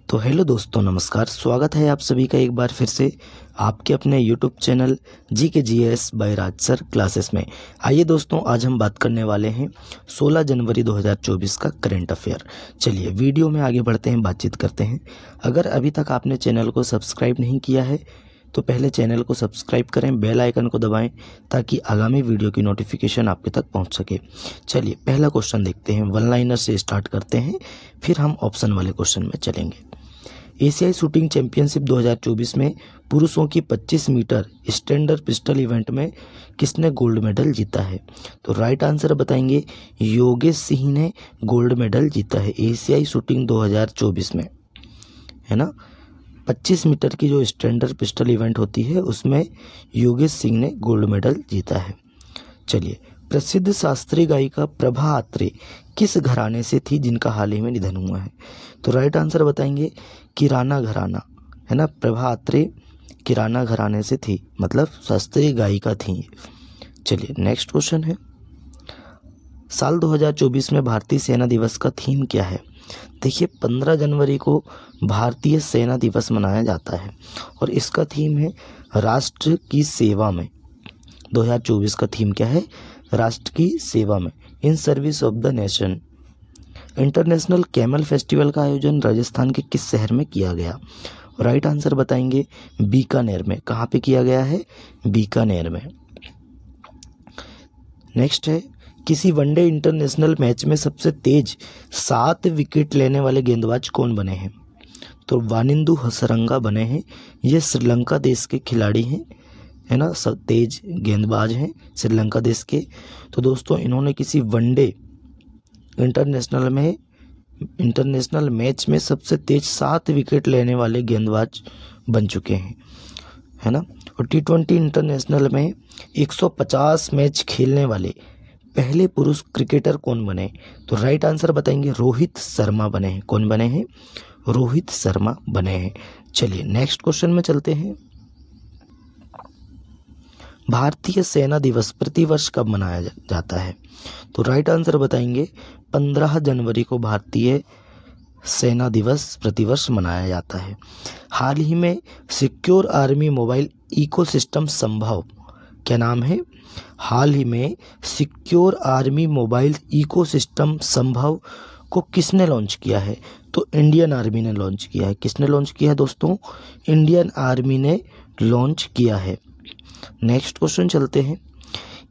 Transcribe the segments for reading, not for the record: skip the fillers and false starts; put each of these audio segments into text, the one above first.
तो हेलो दोस्तों, नमस्कार। स्वागत है आप सभी का एक बार फिर से आपके अपने यूट्यूब चैनल GK/GS बाय राज सर क्लासेस में। आइए दोस्तों, आज हम बात करने वाले हैं 16 जनवरी 2024 का करंट अफेयर। चलिए वीडियो में आगे बढ़ते हैं, बातचीत करते हैं। अगर अभी तक आपने चैनल को सब्सक्राइब नहीं किया है तो पहले चैनल को सब्सक्राइब करें, बेल आइकन को दबाएं ताकि आगामी वीडियो की नोटिफिकेशन आपके तक पहुंच सके। चलिए पहला क्वेश्चन देखते हैं, वन लाइनर से स्टार्ट करते हैं, फिर हम ऑप्शन वाले क्वेश्चन में चलेंगे। एशियाई शूटिंग चैंपियनशिप 2024 में पुरुषों की 25 मीटर स्टैंडर्ड पिस्टल इवेंट में किसने गोल्ड मेडल जीता है? तो राइट आंसर बताएंगे योगेश सिंह ने गोल्ड मेडल जीता है एशियाई शूटिंग 2024 में, है ना। 25 मीटर की जो स्टैंडर्ड पिस्टल इवेंट होती है उसमें योगेश सिंह ने गोल्ड मेडल जीता है। चलिए, प्रसिद्ध शास्त्रीय गायिका प्रभा अत्रे किस घराने से थी जिनका हाल ही में निधन हुआ है? तो राइट आंसर बताएंगे किराना घराना, है ना। प्रभा अत्रे किराना घराने से थी, मतलब शास्त्रीय गायिका थी। चलिए नेक्स्ट क्वेश्चन है, साल 2024 में भारतीय सेना दिवस का थीम क्या है? देखिए 15 जनवरी को भारतीय सेना दिवस मनाया जाता है और इसका थीम है राष्ट्र की सेवा में। 2024 का थीम क्या है? राष्ट्र की सेवा में, in service of the nation. International camel festival का आयोजन राजस्थान के किस शहर में किया गया? राइट आंसर बताएंगे बीकानेर में। कहाँ पे किया गया है? बीकानेर में। नेक्स्ट है, किसी वनडे इंटरनेशनल मैच में सबसे तेज 7 विकेट लेने वाले गेंदबाज कौन बने हैं? तो वानिंदु हसरंगा बने हैं। ये श्रीलंका देश के खिलाड़ी हैं, है ना, सब तेज गेंदबाज हैं श्रीलंका देश के। तो दोस्तों इन्होंने किसी वनडे इंटरनेशनल मैच में सबसे तेज 7 विकेट लेने वाले गेंदबाज बन चुके हैं, है ना। और T20 इंटरनेशनल में 150 मैच खेलने वाले पहले पुरुष क्रिकेटर कौन बने? तो राइट आंसर बताएंगे रोहित शर्मा बने हैं। कौन बने हैं? रोहित शर्मा बने हैं। चलिए नेक्स्ट क्वेश्चन में चलते हैं, भारतीय सेना दिवस प्रतिवर्ष कब मनाया जाता है? तो राइट आंसर बताएंगे 15 जनवरी को भारतीय सेना दिवस प्रतिवर्ष मनाया जाता है। हाल ही में सिक्योर आर्मी मोबाइल इकोसिस्टम संभव, क्या नाम है? हाल ही में secure army mobile ecosystem Sambhav को किसने लॉन्च किया है? तो इंडियन आर्मी ने लॉन्च किया है। किसने लॉन्च किया है दोस्तों? इंडियन आर्मी ने लॉन्च किया है। नेक्स्ट क्वेश्चन चलते हैं,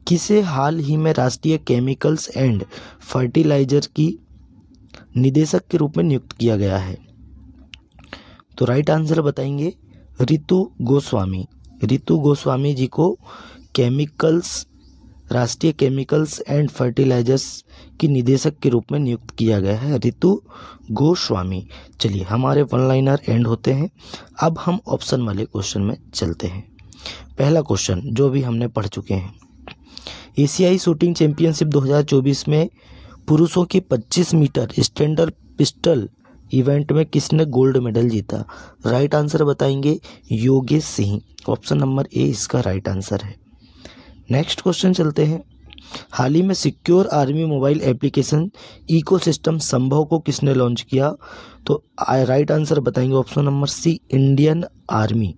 किसे हाल ही में राष्ट्रीय केमिकल्स एंड फर्टिलाइजर की निदेशक के रूप में नियुक्त किया गया है? तो राइट आंसर बताएंगे रितु गोस्वामी। रितु गोस्वामी जी को राष्ट्रीय केमिकल्स एंड फर्टिलाइजर्स की निदेशक के रूप में नियुक्त किया गया है, रितु गोस्वामी। चलिए हमारे वन लाइनर एंड होते हैं। अब हम ऑप्शन वाले क्वेश्चन में चलते हैं। पहला क्वेश्चन जो भी हमने पढ़ चुके हैं, एशियाई शूटिंग चैंपियनशिप 2024 में पुरुषों की 25 मीटर स्टैंडर्ड पिस्टल इवेंट में किसने गोल्ड मेडल जीता? राइट आंसर बताएंगे Yogesh Singh. Option number A इसका राइट आंसर है। नेक्स्ट क्वेश्चन चलते हैं, हाल ही में secure army mobile application ecosystem Sambhav को किसने लॉन्च किया? तो राइट आंसर बताएंगे option number C Indian Army.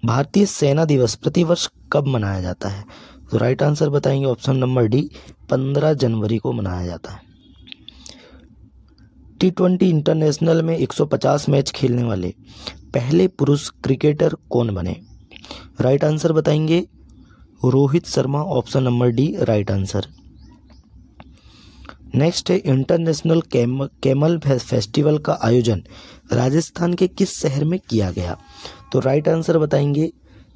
भारतीय सेना दिवस प्रतिवर्ष कब मनाया जाता है? तो राइट आंसर बताएंगे ऑप्शन नंबर डी 15 जनवरी को मनाया जाता है। T20 इंटरनेशनल में 150 मैच खेलने वाले पहले पुरुष क्रिकेटर कौन बने? राइट आंसर बताएंगे Rohit Sharma. Option number D right answer. Next है, इंटरनेशनल कैमल फेस्टिवल का आयोजन राजस्थान के किस शहर में किया गया? तो राइट आंसर बताएंगे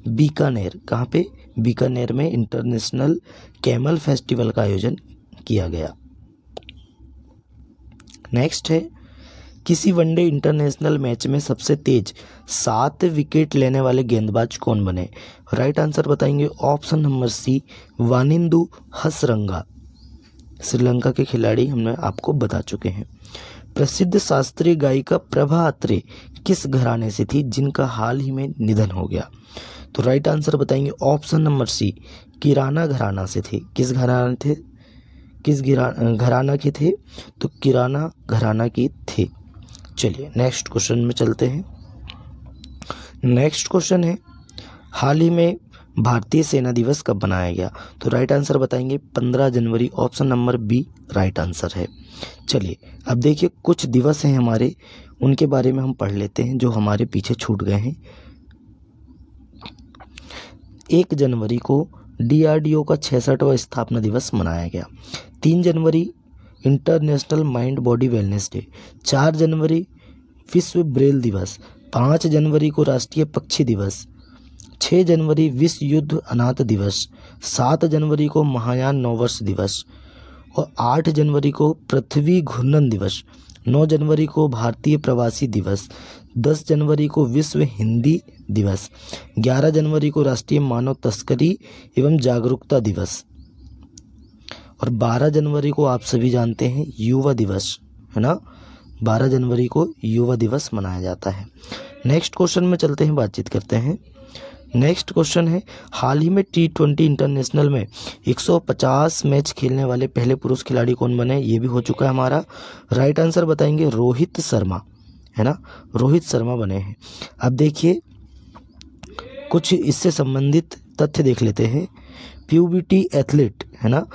बीकानेर। कहाँ पे? बीकानेर में इंटरनेशनल कैमल फेस्टिवल का आयोजन किया गया। नेक्स्ट है, किसी वनडे इंटरनेशनल मैच में सबसे तेज 7 विकेट लेने वाले गेंदबाज कौन बने? राइट आंसर बताएंगे option number C Wanindu Hasaranga. Sri Lanka के खिलाड़ी हमने आपको बता चुके हैं। प्रसिद्ध शास्त्रीय गायिका प्रभा अत्रे किस घराने से थी जिनका हाल ही में निधन हो गया? तो राइट आंसर बताएंगे ऑप्शन नंबर सी किराना घराना से थे। किस घराना थे? किस घराना के थे? तो किराना घराना की थे। चलिए नेक्स्ट क्वेश्चन में चलते हैं। नेक्स्ट क्वेश्चन है, हाल ही में भारतीय सेना दिवस कब मनाया गया? तो राइट आंसर बताएंगे 15 जनवरी, option number B right answer है। चलिए अब देखिए कुछ दिवस हैं हमारे, उनके बारे में हम पढ़ लेते हैं जो हमारे पीछे छूट गए हैं। 1 जनवरी को DRDO का 66वां स्थापना दिवस मनाया गया। 3 जनवरी international mind body wellness day. 4 जनवरी विश्व ब्रेल दिवस। 5 जनवरी को राष्ट्रीय पक्षी दिवस। 6 जनवरी विश्व युद्ध अनाथ दिवस। 7 जनवरी को महायान नववर्ष दिवस और 8 जनवरी को पृथ्वी घूर्णन दिवस। 9 जनवरी को भारतीय प्रवासी दिवस। 10 जनवरी को विश्व हिंदी दिवस। 11 जनवरी को राष्ट्रीय मानव तस्करी एवं जागरूकता दिवस और 12 जनवरी को आप सभी जानते हैं युवा दिवस, है ना। 12 जनवरी को युवा दिवस मनाया जाता है। नेक्स्ट क्वेश्चन में चलते हैं, बातचीत करते हैं। नेक्स्ट क्वेश्चन है, हाल ही में T20 इंटरनेशनल में 150 मैच खेलने वाले पहले पुरुष खिलाड़ी कौन बने? ये भी हो चुका है हमारा। राइट आंसर बताएंगे रोहित शर्मा, है ना, रोहित शर्मा बने हैं। अब देखिए कुछ इससे संबंधित तथ्य देख लेते हैं। PUBT एथलीट, है ना,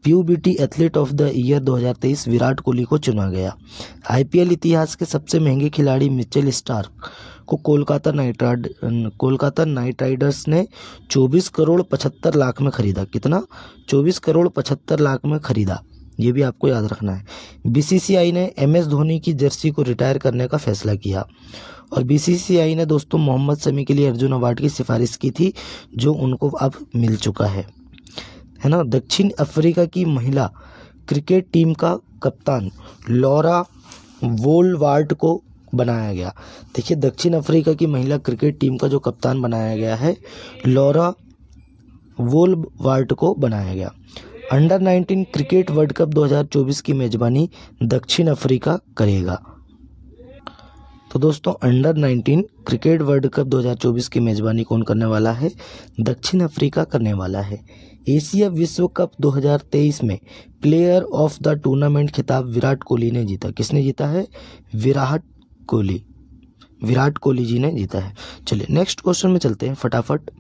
PUBT athlete of the year 2023 Virat Kohli को चुना गया। IPL इतिहास के सबसे महंगे खिलाड़ी मिचेल स्टार्क को कोलकाता नाइट राइडर्स ने 24 करोड़ 75 लाख में खरीदा। कितना? 24 करोड़ 75 लाख में खरीदा, ये भी आपको याद रखना है। BCCI ने MS धोनी की जर्सी को रिटायर करने का फैसला किया और BCCI ने दोस्तों मोहम्मद शमी के लिए अर्जुन अवार्ड की सिफारिश की थी, जो उनको अब मिल चुका है ना। दक्षिण अफ्रीका की महिला क्रिकेट टीम का कप्तान लॉरा वोलवार्ट को बनाया गया। देखिए दक्षिण अफ्रीका की महिला क्रिकेट टीम का जो कप्तान बनाया गया है लॉरा वोलवार्ट को बनाया गया। अंडर 19 क्रिकेट वर्ल्ड कप 2024 की मेजबानी दक्षिण अफ्रीका करेगा। तो दोस्तों अंडर 19 क्रिकेट वर्ल्ड कप 2024 की मेजबानी कौन करने वाला है? दक्षिण अफ्रीका करने वाला है। एशिया विश्व कप 2023 में प्लेयर ऑफ द टूर्नामेंट खिताब विराट कोहली ने जीता। किसने जीता है? विराट कोहली जी ने जीता है। चलिए नेक्स्ट क्वेश्चन में चलते हैं फटाफट।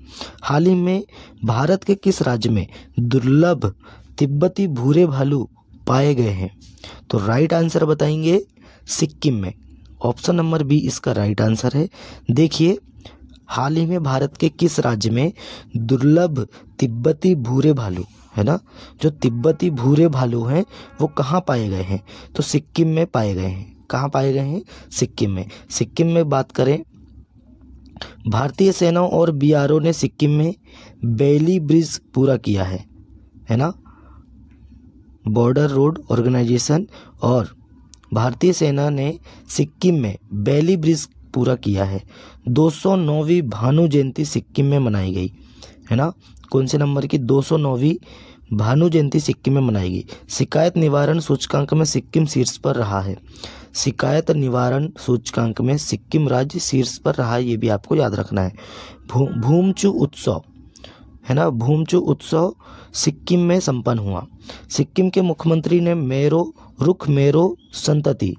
हाल ही में भारत के किस राज्य में दुर्लभ तिब्बती भूरे भालू पाए गए हैं? तो राइट आंसर बताएंगे सिक्किम में, ऑप्शन नंबर बी इसका राइट आंसर है। देखिए हाल ही में भारत के किस राज्य में दुर्लभ तिब्बती भूरे भालू, है ना, जो तिब्बती भूरे भालू हैं वो कहाँ पाए गए हैं? तो सिक्किम में पाए गए हैं। कहाँ पाए गए हैं? सिक्किम में। सिक्किम में बात करें, भारतीय सेना और BRO ने सिक्किम में बेली ब्रिज पूरा किया है ना, बॉर्डर रोड ऑर्गेनाइजेशन और भारतीय सेना ने सिक्किम में बेली ब्रिज पूरा किया है। 209वीं भानु जयंती सिक्किम में मनाई गई, है ना। कौन से नंबर की? 209वीं भानु जयंती सिक्किम में मनाई गई। शिकायत निवारण सूचकांक में सिक्किम शीर्ष पर रहा है। शिकायत निवारण सूचकांक में सिक्किम राज्य शीर्ष पर रहा है, ये भी आपको याद रखना है। भूमचू उत्सव, है ना, भूमचू उत्सव सिक्किम में संपन्न हुआ। सिक्किम के मुख्यमंत्री ने रुख मेरो संतति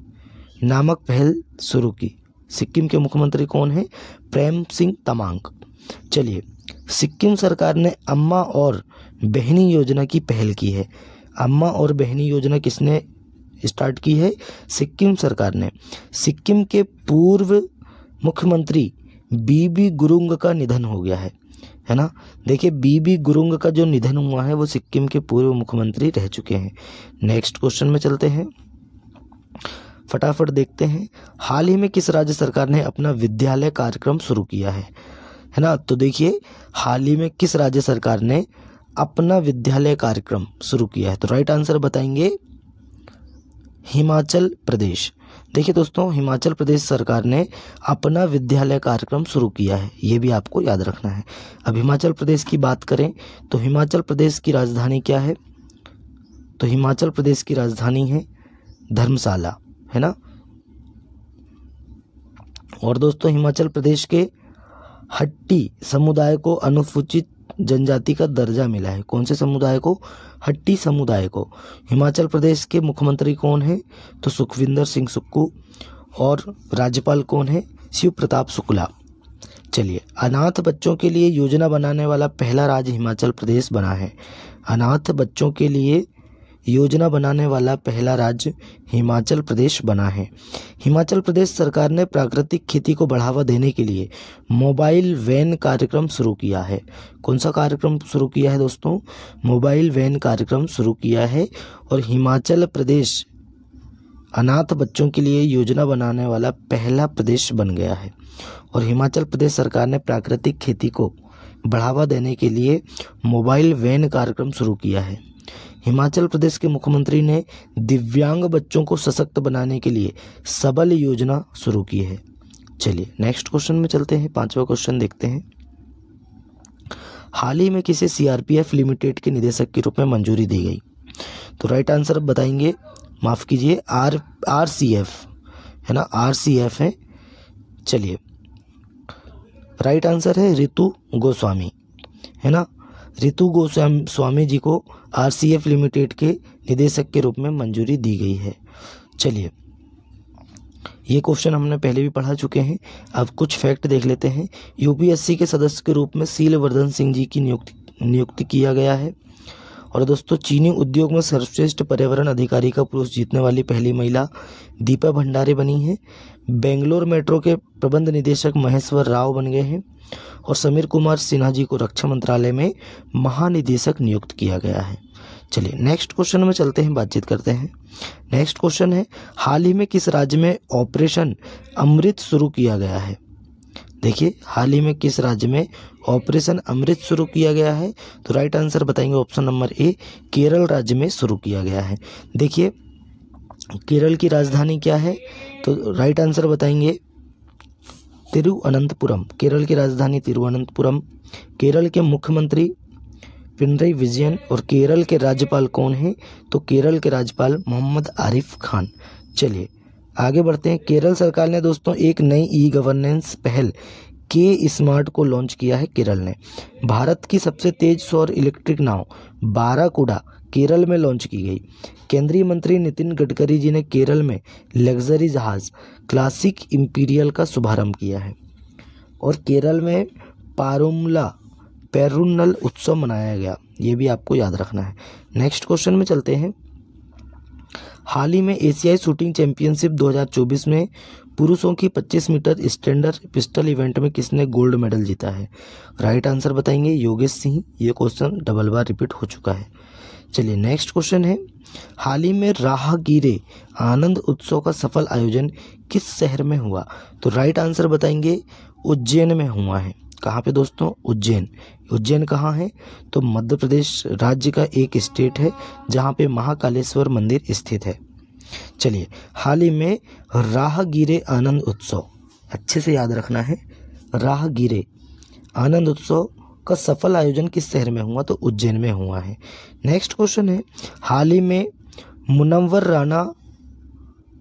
नामक पहल शुरू की। सिक्किम के मुख्यमंत्री कौन है? प्रेम सिंह तमांग। चलिए सिक्किम सरकार ने अम्मा और बहनी योजना की पहल की है। अम्मा और बहनी योजना किसने स्टार्ट की है? सिक्किम सरकार ने। सिक्किम के पूर्व मुख्यमंत्री बीबी गुरुंग का निधन हो गया है ना। देखिए बीबी गुरुंग का जो निधन हुआ है वो सिक्किम के पूर्व मुख्यमंत्री रह चुके हैं। नेक्स्ट क्वेश्चन में चलते हैं, फटाफट देखते हैं। हाल ही में किस राज्य सरकार ने अपना विद्यालय कार्यक्रम शुरू किया है ना। तो देखिए हाल ही में किस राज्य सरकार ने अपना विद्यालय कार्यक्रम शुरू किया है? तो राइट आंसर बताएंगे हिमाचल प्रदेश। देखिए दोस्तों हिमाचल प्रदेश सरकार ने अपना विद्यालय कार्यक्रम शुरू किया है, ये भी आपको याद रखना है। अब हिमाचल प्रदेश की बात करें तो हिमाचल प्रदेश की राजधानी क्या है? तो हिमाचल प्रदेश की राजधानी है धर्मशाला, है ना। और दोस्तों हिमाचल प्रदेश के हट्टी समुदाय को अनुसूचित जनजाति का दर्जा मिला है। कौन से समुदाय को? हट्टी समुदाय को। हिमाचल प्रदेश के मुख्यमंत्री कौन है? तो सुखविंदर सिंह सुक्खू। और राज्यपाल कौन है? शिव प्रताप शुक्ला। चलिए, अनाथ बच्चों के लिए योजना बनाने वाला पहला राज्य हिमाचल प्रदेश बना है। अनाथ बच्चों के लिए योजना बनाने वाला पहला राज्य हिमाचल प्रदेश बना है। हिमाचल प्रदेश सरकार ने प्राकृतिक खेती को बढ़ावा देने के लिए मोबाइल वैन कार्यक्रम शुरू किया है। कौन सा कार्यक्रम शुरू किया है दोस्तों? मोबाइल वैन कार्यक्रम शुरू किया है। और हिमाचल प्रदेश अनाथ बच्चों के लिए योजना बनाने वाला पहला प्रदेश बन गया है। और हिमाचल प्रदेश सरकार ने प्राकृतिक खेती को बढ़ावा देने के लिए मोबाइल वैन कार्यक्रम शुरू किया है। हिमाचल प्रदेश के मुख्यमंत्री ने दिव्यांग बच्चों को सशक्त बनाने के लिए सबल योजना शुरू की है। चलिए नेक्स्ट क्वेश्चन में चलते हैं। 5वां क्वेश्चन देखते हैं। हाल ही में किसे सीआरपीएफ लिमिटेड के निदेशक के रूप में मंजूरी दी गई? तो राइट आंसर बताएंगे, माफ कीजिए, आरसीएफ है ना, आरसीएफ है। चलिए, राइट आंसर है रितु गोस्वामी, है ना। रितु गोस्वामी जी को आरसीएफ लिमिटेड के निदेशक के रूप में मंजूरी दी गई है। चलिए, ये क्वेश्चन हमने पहले भी पढ़ा चुके हैं। अब कुछ फैक्ट देख लेते हैं। यूपीएससी के सदस्य के रूप में शीलवर्धन सिंह जी की नियुक्ति किया गया है। और दोस्तों, चीनी उद्योग में सर्वश्रेष्ठ पर्यावरण अधिकारी का पुरस्कार जीतने वाली पहली महिला दीपा भंडारे बनी है। बेंगलोर मेट्रो के प्रबंध निदेशक महेश्वर राव बन गए हैं। और समीर कुमार सिन्हा जी को रक्षा मंत्रालय में महानिदेशक नियुक्त किया गया है। चलिए नेक्स्ट क्वेश्चन में चलते हैं, बातचीत करते हैं। नेक्स्ट क्वेश्चन है, हाल ही में किस राज्य में ऑपरेशन अमृत शुरू किया गया है? देखिए, हाल ही में किस राज्य में ऑपरेशन अमृत शुरू किया गया है? तो राइट आंसर बताएंगे ऑप्शन नंबर ए, केरल राज्य में शुरू किया गया है। देखिए, केरल की राजधानी क्या है? तो राइट आंसर बताएंगे तिरुवनंतपुरम। केरल की राजधानी तिरुवनंतपुरम। केरल के मुख्यमंत्री पिनरई विजयन। और केरल के राज्यपाल कौन हैं? तो केरल के राज्यपाल मोहम्मद आरिफ खान। चलिए आगे बढ़ते हैं। केरल सरकार ने दोस्तों एक नई ई गवर्नेंस पहल के स्मार्ट को लॉन्च किया है केरल ने। भारत की सबसे तेज सौर इलेक्ट्रिक नाव बाराकुडा केरल में लॉन्च की गई। केंद्रीय मंत्री नितिन गडकरी जी ने केरल में लग्जरी जहाज क्लासिक इंपीरियल का शुभारंभ किया है। और केरल में पेरुन्नल उत्सव मनाया गया, ये भी आपको याद रखना है। नेक्स्ट क्वेश्चन में चलते हैं। हाल ही में एशियाई शूटिंग चैंपियनशिप 2024 में पुरुषों की 25 मीटर स्टैंडर्ड पिस्टल इवेंट में किसने गोल्ड मेडल जीता है? राइट आंसर बताएंगे योगेश सिंह। ये क्वेश्चन डबल बार रिपीट हो चुका है। चलिए नेक्स्ट क्वेश्चन है, हाल ही में राहगीरे आनंद उत्सव का सफल आयोजन किस शहर में हुआ? तो राइट आंसर बताएंगे उज्जैन में हुआ है। कहाँ पे दोस्तों? उज्जैन। उज्जैन कहाँ है? तो मध्य प्रदेश राज्य का एक स्टेट है जहाँ पे महाकालेश्वर मंदिर स्थित है। चलिए, हाल ही में राहगीरे आनंद उत्सव, अच्छे से याद रखना है, राहगीरे आनंद उत्सव का सफल आयोजन किस शहर में हुआ? तो उज्जैन में हुआ है। नेक्स्ट क्वेश्चन है, हाल ही में मुनव्वर राणा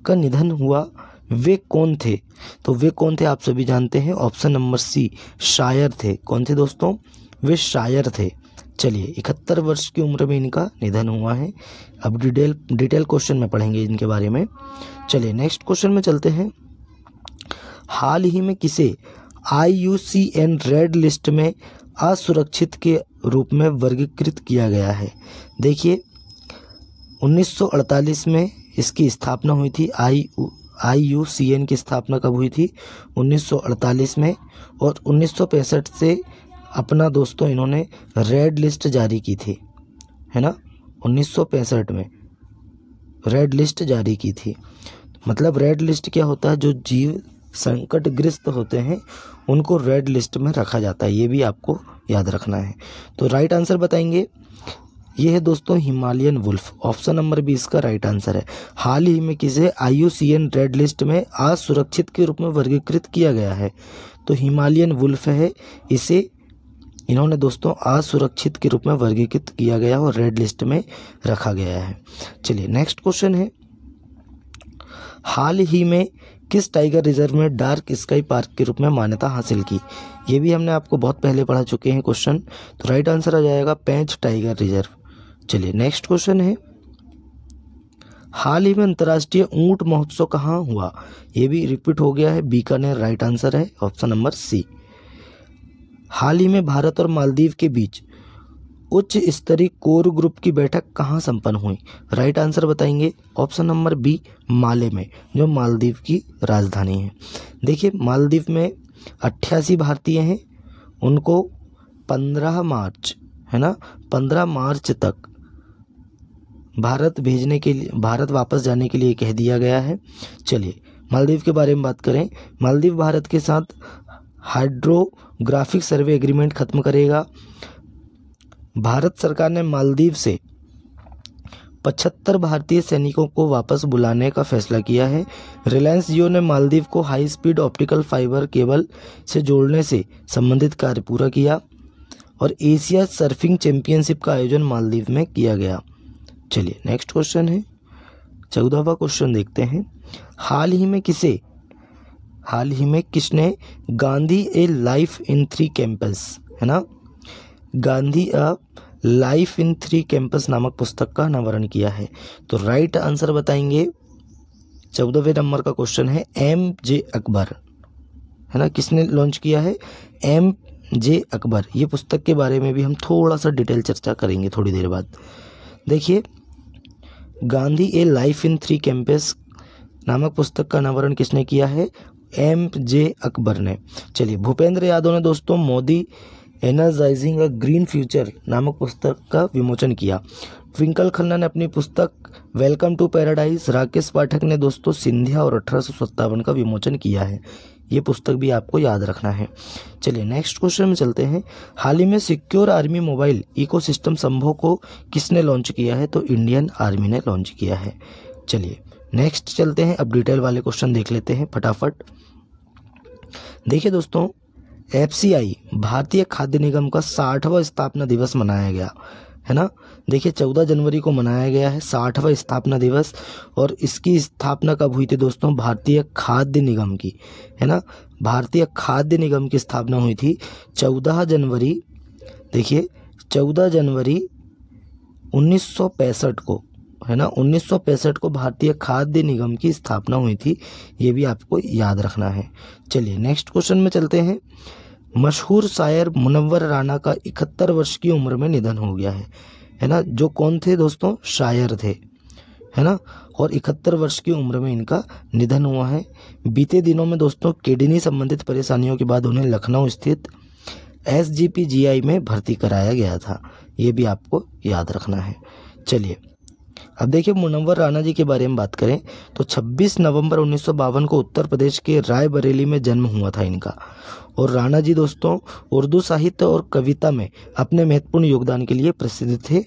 का निधन हुआ, वे कौन थे? तो वे कौन थे आप सभी जानते हैं, ऑप्शन नंबर सी, शायर थे। कौन थे दोस्तों? वे शायर थे। चलिए, 71 वर्ष की उम्र में इनका निधन हुआ है। अब डिटेल क्वेश्चन में पढ़ेंगे इनके बारे में। चलिए नेक्स्ट क्वेश्चन में चलते हैं। हाल ही में किसे IUCN रेड लिस्ट में असुरक्षित के रूप में वर्गीकृत किया गया है? देखिए, 1948 में इसकी स्थापना हुई थी। IUCN की स्थापना कब हुई थी? 1948 में। और 1965 से अपना दोस्तों इन्होंने रेड लिस्ट जारी की थी, है ना। 1965 में रेड लिस्ट जारी की थी। मतलब रेड लिस्ट क्या होता है? जो जीव संकटग्रस्त होते हैं उनको रेड लिस्ट में रखा जाता है, ये भी आपको याद रखना है। तो राइट आंसर बताएंगे, ये है दोस्तों Himalayan wolf. Option number B इसका राइट आंसर है। हाल ही में किसे IUCN रेड लिस्ट में असुरक्षित के रूप में वर्गीकृत किया गया है? तो हिमालयन वुल्फ है, इसे इन्होंने दोस्तों असुरक्षित के रूप में वर्गीकृत किया गया और रेड लिस्ट में रखा गया है। चलिए नेक्स्ट क्वेश्चन है, हाल ही में किस टाइगर रिजर्व में डार्क स्काई पार्क के रूप में मान्यता हासिल की? ये भी हमने आपको बहुत पहले पढ़ा चुके हैं क्वेश्चन। तो राइट आंसर आ जाएगा पेंच टाइगर रिजर्व। चलिए नेक्स्ट क्वेश्चन है, हाल ही में अंतर्राष्ट्रीय ऊंट महोत्सव कहाँ हुआ? ये भी रिपीट हो गया है, बीकानेर राइट आंसर है, ऑप्शन नंबर सी। हाल ही में भारत और मालदीव के बीच उच्च स्तरीय कोर ग्रुप की बैठक कहाँ संपन्न हुई? राइट आंसर बताएंगे, ऑप्शन नंबर बी, माले में, जो मालदीव की राजधानी है। देखिए मालदीव में 88 भारतीय हैं, उनको 15 मार्च, है ना, 15 मार्च तक भारत भेजने के लिए, भारत वापस जाने के लिए कह दिया गया है। चलिए मालदीव के बारे में बात करें। मालदीव भारत के साथ हाइड्रोग्राफिक सर्वे एग्रीमेंट खत्म करेगा। भारत सरकार ने मालदीव से 75 भारतीय सैनिकों को वापस बुलाने का फैसला किया है। रिलायंस जियो ने मालदीव को high speed optical fibre cable से जोड़ने से संबंधित कार्य पूरा किया। और एशिया सर्फिंग चैंपियनशिप का आयोजन मालदीव में किया गया। चलिए नेक्स्ट क्वेश्चन है, 14वां क्वेश्चन देखते हैं। हाल ही में किसने गांधी ए लाइफ इन 3 कैंपस, है ना, Gandhi a life in 3 campus नामक पुस्तक का अनावरण किया है? तो राइट आंसर बताएंगे, 14वें नंबर का क्वेश्चन है, MJ अकबर, है ना, किसने लॉन्च किया है? MJ अकबर। ये पुस्तक के बारे में भी हम थोड़ा सा डिटेल चर्चा करेंगे थोड़ी देर बाद। देखिए गांधी ए लाइफ इन 3 कैंपस नामक पुस्तक का अनावरण किसने किया है? MJ अकबर ने। चलिए भूपेंद्र यादव ने दोस्तों मोदी एनर्जाइजिंग अ ग्रीन फ्यूचर नामक पुस्तक का विमोचन किया। ट्विंकल खन्ना ने अपनी पुस्तक वेलकम टू पैराडाइज, राकेश पाठक ने दोस्तों सिंधिया और 1857 का विमोचन किया है। ये पुस्तक भी आपको याद रखना है। चलिए नेक्स्ट क्वेश्चन में चलते हैं। हाल ही में secure army mobile ecosystem Sambhav को किसने लॉन्च किया है? तो इंडियन आर्मी ने लॉन्च किया है। चलिए नेक्स्ट चलते हैं, अब डिटेल वाले क्वेश्चन देख लेते हैं फटाफट। देखिए दोस्तों, FCI भारतीय खाद्य निगम का 60वां स्थापना दिवस मनाया गया, है ना। देखिए 14 जनवरी को मनाया गया है 60वां स्थापना दिवस। और इसकी स्थापना कब हुई थी दोस्तों? भारतीय खाद्य निगम की, है ना, भारतीय खाद्य निगम की स्थापना हुई थी 14 जनवरी। देखिए 14 जनवरी 1965 को, है ना, 1965 को भारतीय खाद्य निगम की स्थापना हुई थी। ये भी आपको याद रखना है। चलिए नेक्स्ट क्वेश्चन में चलते हैं। मशहूर शायर मुनव्वर राणा का 71 वर्ष की उम्र में निधन हो गया है ना। जो कौन थे दोस्तों? शायर थे, है ना, और 71 वर्ष की उम्र में इनका निधन हुआ है। बीते दिनों में दोस्तों किडनी संबंधित परेशानियों के बाद उन्हें लखनऊ स्थित SGPGI में भर्ती कराया गया था। ये भी आपको याद रखना है। चलिए अब देखिए मुनव्वर राणा जी के बारे में बात करें तो 26 नवंबर 1952 को उत्तर प्रदेश के रायबरेली में जन्म हुआ था इनका। और राणा जी दोस्तों उर्दू साहित्य और कविता में अपने महत्वपूर्ण योगदान के लिए प्रसिद्ध थे।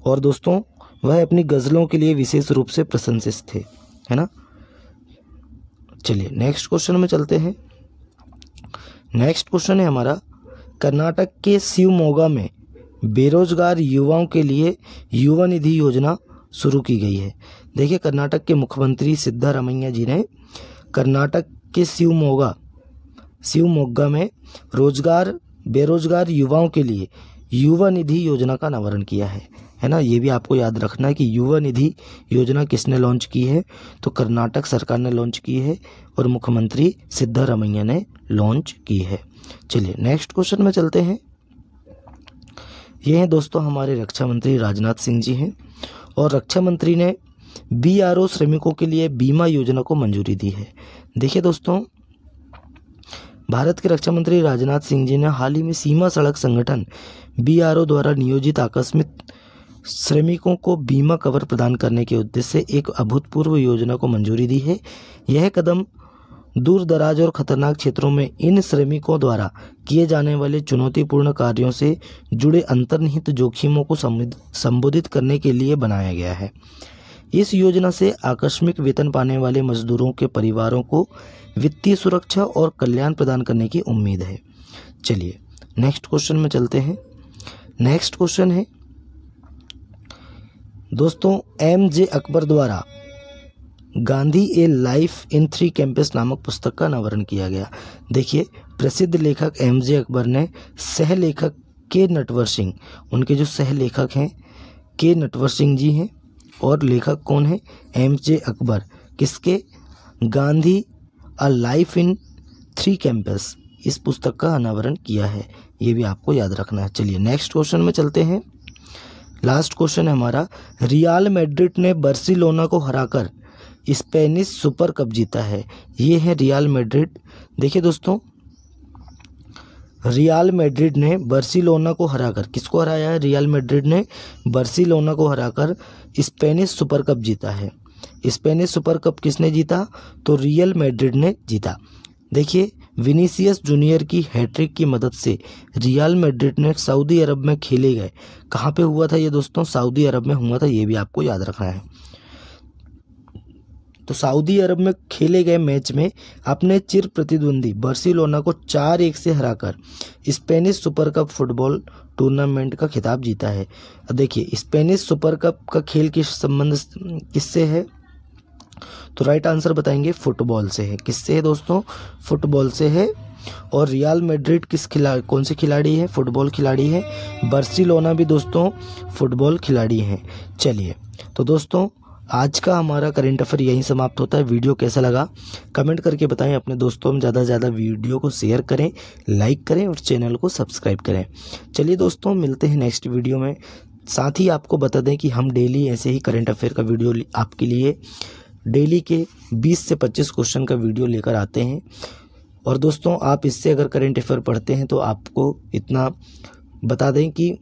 और दोस्तों वह अपनी गज़लों के लिए विशेष रूप से प्रशंसित थे, है ना। चलिए नेक्स्ट क्वेश्चन में चलते हैं। नेक्स्ट क्वेश्चन है हमारा, कर्नाटक के शिवमोगा में बेरोजगार युवाओं के लिए युवा निधि योजना शुरू की गई है। देखिए कर्नाटक के मुख्यमंत्री सिद्धारमैया जी ने कर्नाटक के शिवमोगा में बेरोजगार युवाओं के लिए युवा निधि योजना का अनावरण किया है ना। ये भी आपको याद रखना है कि युवा निधि योजना किसने लॉन्च की है? तो कर्नाटक सरकार ने लॉन्च की है और मुख्यमंत्री सिद्धारमैया ने लॉन्च की है। चलिए नेक्स्ट क्वेश्चन में चलते हैं। ये हैं दोस्तों हमारे रक्षा मंत्री राजनाथ सिंह जी हैं। और रक्षा मंत्री ने BRO श्रमिकों के लिए बीमा योजना को मंजूरी दी है। देखिए दोस्तों भारत के रक्षा मंत्री राजनाथ सिंह जी ने हाल ही में सीमा सड़क संगठन BRO द्वारा नियोजित आकस्मिक श्रमिकों को बीमा कवर प्रदान करने के उद्देश्य से एक अभूतपूर्व योजना को मंजूरी दी है। यह कदम दूर दराज और खतरनाक क्षेत्रों में इन श्रमिकों द्वारा किए जाने वाले चुनौतीपूर्ण कार्यों से जुड़े अंतर्निहित जोखिमों को संबोधित करने के लिए बनाया गया है। इस योजना से आकस्मिक वेतन पाने वाले मजदूरों के परिवारों को वित्तीय सुरक्षा और कल्याण प्रदान करने की उम्मीद है। चलिए नेक्स्ट क्वेश्चन में चलते हैं। नेक्स्ट क्वेश्चन है दोस्तों MJ अकबर द्वारा गांधी ए लाइफ इन 3 कैंपस नामक पुस्तक का अनावरण किया गया। देखिए प्रसिद्ध लेखक MJ अकबर ने सह लेखक के नटवर सिंह, उनके जो सह लेखक हैं के नटवर सिंह जी हैं, और लेखक कौन है? एम.जे. अकबर। किसके? Gandhi a life in 3 campus, इस पुस्तक का अनावरण किया है। ये भी आपको याद रखना है। चलिए नेक्स्ट क्वेश्चन में चलते हैं। लास्ट क्वेश्चन है हमारा, रियल मैड्रिड ने बार्सिलोना को हराकर स्पेनिश सुपर कप जीता है। ये है रियल मैड्रिड। देखिए दोस्तों, रियल मैड्रिड ने बार्सिलोना को हराकर, किसको हराया है? रियल मैड्रिड ने बार्सिलोना को हराकर स्पेनिश सुपर कप जीता है। स्पेनिश सुपर कप किसने जीता? तो रियल मैड्रिड ने जीता। देखिए, विनीसियस जूनियर की हैट्रिक की मदद से रियल मैड्रिड ने सऊदी अरब में खेले गए, कहाँ पे हुआ था ये दोस्तों? सऊदी अरब में हुआ था। ये भी आपको याद रखना है। तो सऊदी अरब में खेले गए मैच में अपने चिर प्रतिद्वंदी बार्सिलोना को 4-1 से हराकर Spanish super cup football tournament का खिताब जीता है। देखिए, स्पेनिश सुपर कप का खेल किस संबंध किससे है? तो राइट आंसर बताएंगे फुटबॉल से है। किससे है दोस्तों? फुटबॉल से है। और रियल मैड्रिड कौन से खिलाड़ी है? फुटबॉल खिलाड़ी है। बार्सिलोना भी दोस्तों फुटबॉल खिलाड़ी हैं। चलिए, तो दोस्तों आज का हमारा करंट अफेयर यहीं समाप्त होता है। वीडियो कैसा लगा कमेंट करके बताएं। अपने दोस्तों में ज़्यादा से ज़्यादा वीडियो को शेयर करें, लाइक करें और चैनल को सब्सक्राइब करें। चलिए दोस्तों, मिलते हैं नेक्स्ट वीडियो में। साथ ही आपको बता दें कि हम डेली ऐसे ही करंट अफेयर का वीडियो आपके लिए डेली के 20 से 25 क्वेश्चन का वीडियो लेकर आते हैं। और दोस्तों, आप इससे अगर करंट अफेयर पढ़ते हैं तो आपको इतना बता दें कि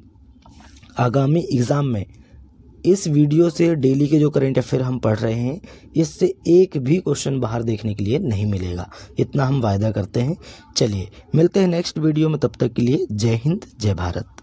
आगामी एग्ज़ाम में इस वीडियो से डेली के जो करंट अफेयर हम पढ़ रहे हैं, इससे एक भी क्वेश्चन बाहर देखने के लिए नहीं मिलेगा, इतना हम वायदा करते हैं। चलिए मिलते हैं नेक्स्ट वीडियो में, तब तक के लिए जय हिंद, जय भारत।